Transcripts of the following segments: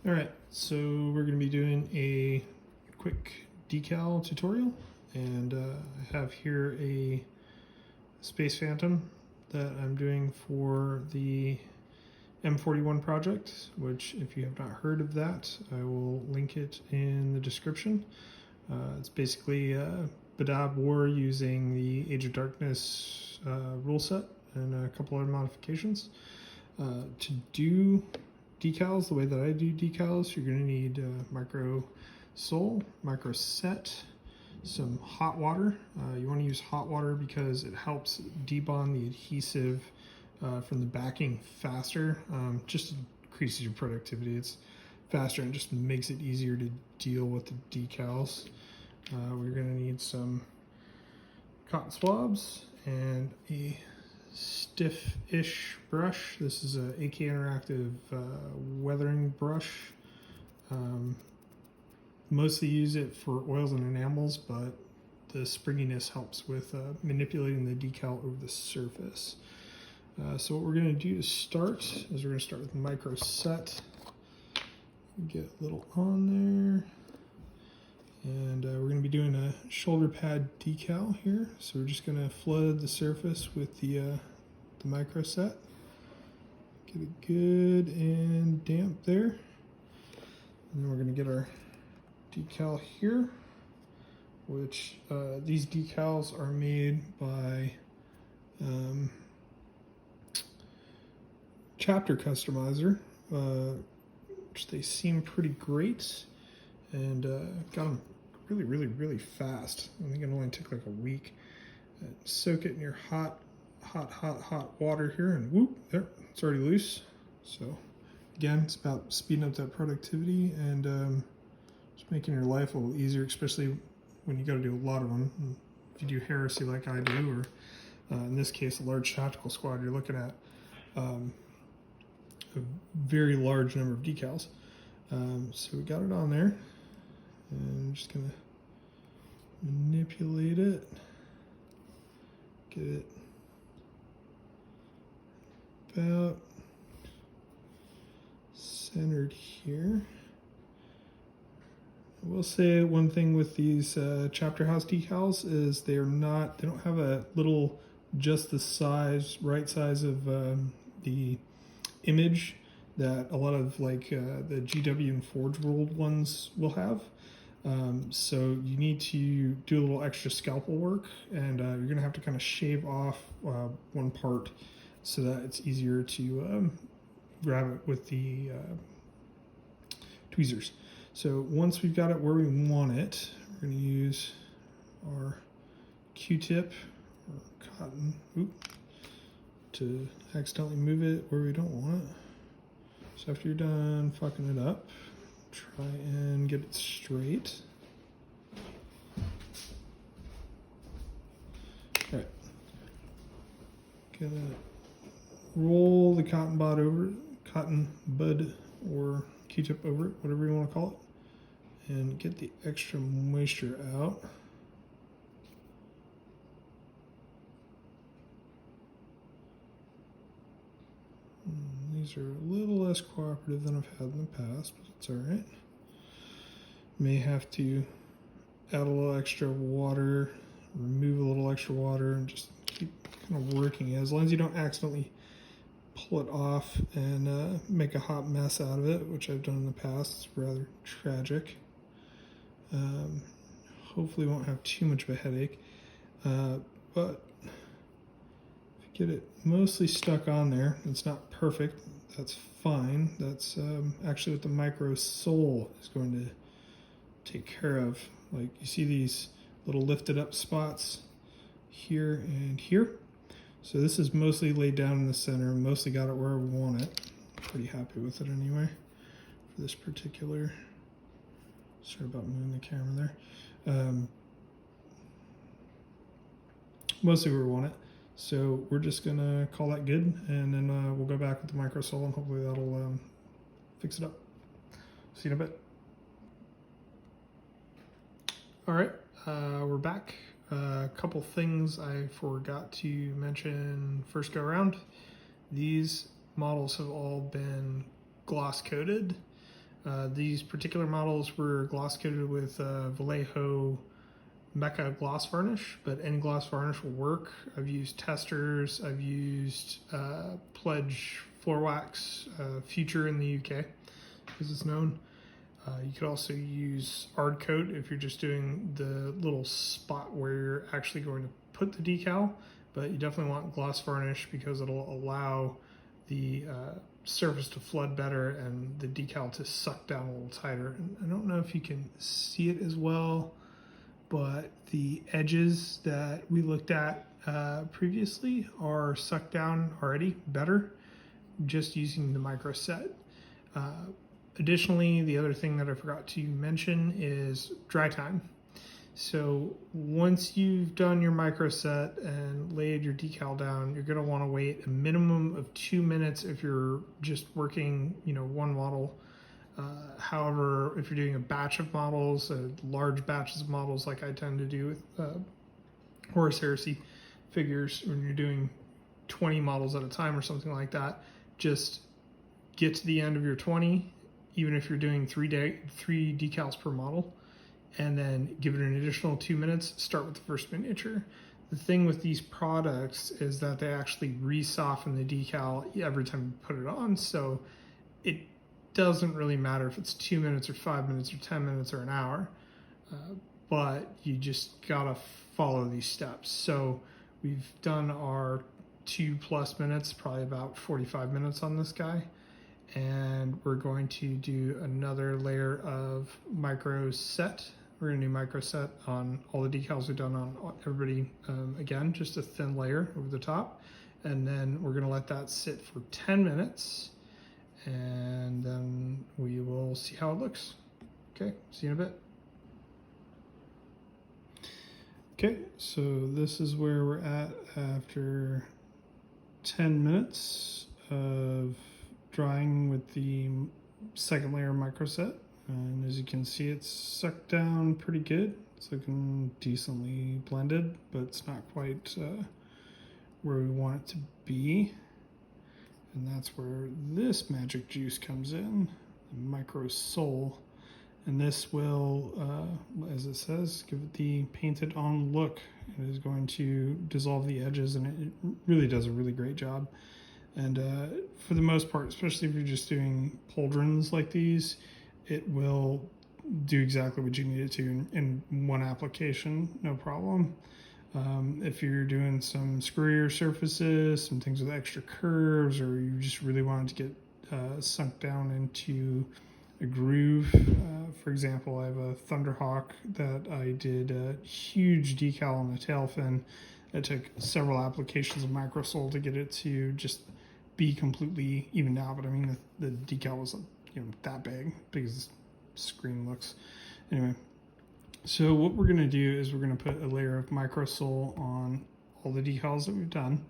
All right, so we're going to be doing a quick decal tutorial, and I have here a Space Phantom that I'm doing for the M41 project, which if you have not heard of that, I will link it in the description. It's basically Badab War using the Age of Darkness rule set and a couple other modifications. To do decals the way that I do decals, you're going to need micro sole, micro set, some hot water. You want to use hot water because it helps debond the adhesive from the backing faster. Just increases your productivity. It's faster and just makes it easier to deal with the decals. We're going to need some cotton swabs and a stiff-ish brush. This is a AK Interactive weathering brush. Mostly use it for oils and enamels, but the springiness helps with manipulating the decal over the surface. So what we're going to do to start is we're going to start with micro set. Get a little on there. And we're going to be doing a shoulder pad decal here. So we're just going to flood the surface with the micro set. Get it good and damp there. And then we're going to get our decal here, which these decals are made by Chapter Customizer, which they seem pretty great, and got them really fast. I think it only took like a week. Soak it in your hot water here, and whoop, there, it's already loose. So again, it's about speeding up that productivity and just making your life a little easier, especially when you got to do a lot of them. If you do heresy like I do, or in this case, a large tactical squad, you're looking at a very large number of decals. So we got it on there, and I'm just gonna manipulate it, get it about centered here. I will say one thing with these chapter house decals is they don't have a little just the size, right size of the image that a lot of like the GW and Forge World ones will have. So you need to do a little extra scalpel work, and you're going to have to kind of shave off one part so that it's easier to grab it with the tweezers. So once we've got it where we want it, we're going to use our Q-tip or cotton to accidentally move it where we don't want it. So after you're done fucking it up, try and get it straight. All right. Gonna roll the cotton bud or Q-tip over it, whatever you want to call it, and get the extra moisture out. These are a little less cooperative than I've had in the past, but it's all right. May have to add a little extra water, remove a little extra water, and just keep kind of working it. As long as you don't accidentally pull it off and make a hot mess out of it, which I've done in the past. It's rather tragic. Hopefully won't have too much of a headache, but if you get it mostly stuck on there, it's not perfect, that's fine. That's actually what the micro sole is going to take care of. Like you see these little lifted up spots here and here. So this is mostly laid down in the center, mostly got it where we want it. Pretty happy with it anyway for this particular. Sorry about moving the camera there. Mostly where we want it. So we're just gonna call that good, and then we'll go back with the micro sole, and hopefully that'll fix it up. See you in a bit. All right, we're back. A couple things I forgot to mention first go around. These models have all been gloss coated. These particular models were gloss coated with Vallejo Mecha gloss varnish, but any gloss varnish will work. I've used Testers, I've used Pledge Floor Wax, Future in the UK, as it's known. You could also use Ard Coat if you're just doing the little spot where you're actually going to put the decal, but you definitely want gloss varnish because it'll allow the surface to flood better and the decal to suck down a little tighter. And I don't know if you can see it as well, but the edges that we looked at previously are sucked down already better just using the micro set. Additionally, the other thing that I forgot to mention is dry time. So once you've done your micro set and laid your decal down, you're going to want to wait a minimum of 2 minutes if you're just working, one model. However, if you're doing a batch of models, large batches of models like I tend to do with Horus Heresy figures, when you're doing 20 models at a time or something like that, just get to the end of your 20, even if you're doing three decals per model, and then give it an additional 2 minutes, start with the first miniature. The thing with these products is that they actually re-soften the decal every time you put it on, so it doesn't really matter if it's 2 minutes or 5 minutes or 10 minutes or an hour, but you just gotta follow these steps. So we've done our 2+ minutes, probably about 45 minutes on this guy, and we're going to do another layer of micro set. We're gonna do micro set on all the decals we've done on everybody, again, just a thin layer over the top, and then we're gonna let that sit for 10 minutes, and then we will see how it looks. Okay, see you in a bit. Okay, so this is where we're at after 10 minutes of drying with the second layer micro set. And as you can see, it's sucked down pretty good. It's looking decently blended, but it's not quite where we want it to be. And that's where this magic juice comes in, the micro soul. And this will, as it says, give it the painted on look. It is going to dissolve the edges, and it really does a really great job. And for the most part, especially if you're just doing pauldrons like these, it will do exactly what you need it to in one application, no problem. If you're doing some screwier surfaces, some things with extra curves, or you just really wanted to get sunk down into a groove. For example, I have a Thunderhawk that I did a huge decal on the tail fin. It took several applications of microsol to get it to just be completely evened out, but I mean the decal was that big as the screen looks. Anyway, so what we're going to do is we're going to put a layer of microsol on all the decals that we've done,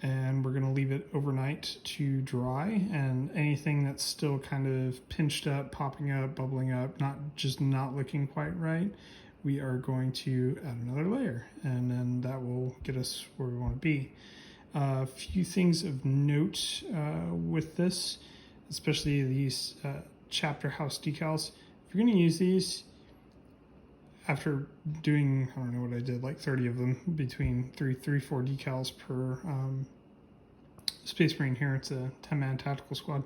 and we're going to leave it overnight to dry, and anything that's still kind of pinched up, popping up, bubbling up, not looking quite right, we are going to add another layer, and then that will get us where we want to be. A few things of note with this, especially these chapter house decals. If you're going to use these, after doing, I don't know what I did, like 30 of them, between 4 decals per Space Marine here, it's a 10-man tactical squad,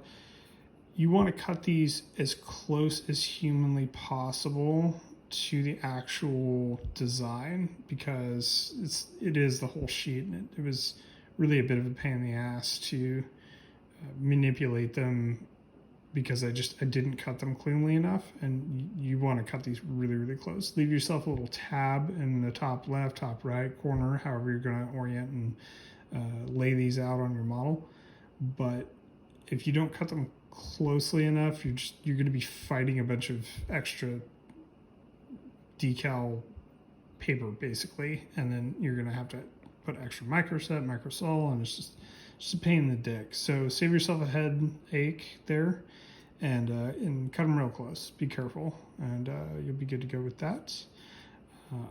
you want to cut these as close as humanly possible to the actual design, because it is the whole sheet, and it was really a bit of a pain in the ass to manipulate them, because I didn't cut them cleanly enough, and you want to cut these really, really close. Leave yourself a little tab in the top left, top right corner, however you're going to orient and lay these out on your model. But if you don't cut them closely enough, you're going to be fighting a bunch of extra decal paper, basically, and then you're going to have to put extra microset, microsol, and it's just a pain in the dick. So save yourself a headache there, and cut them real close. Be careful, and you'll be good to go with that.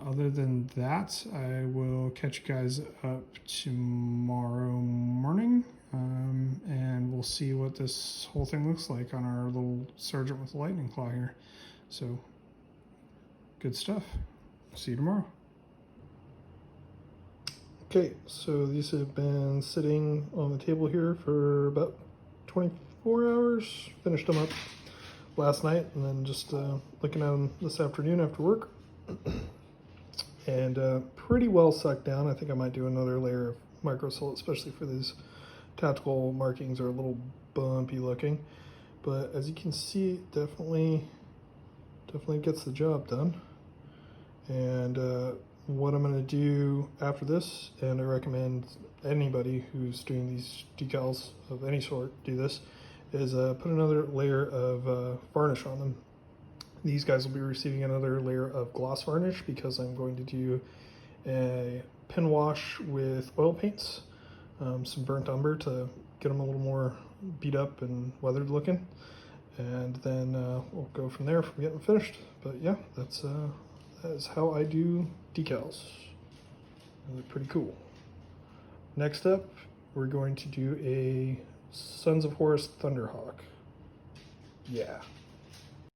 Other than that, I will catch you guys up tomorrow morning, and we'll we'll see what this whole thing looks like on our little Sergeant with a lightning claw here. So, good stuff. See you tomorrow. Okay, so these have been sitting on the table here for about 24 hours. Finished them up last night and then just looking at them this afternoon after work. And pretty well sucked down. I think I might do another layer of micro salt, especially for these tactical markings are a little bumpy looking. But as you can see, it definitely gets the job done. And what I'm going to do after this, and I recommend anybody who's doing these decals of any sort do this, is put another layer of varnish on them. These guys will be receiving another layer of gloss varnish because I'm going to do a pen wash with oil paints, some burnt umber to get them a little more beat up and weathered looking, and then we'll go from there from getting finished. But yeah, that is how I do decals. They're pretty cool. Next up, we're going to do a Sons of Horus Thunderhawk. Yeah.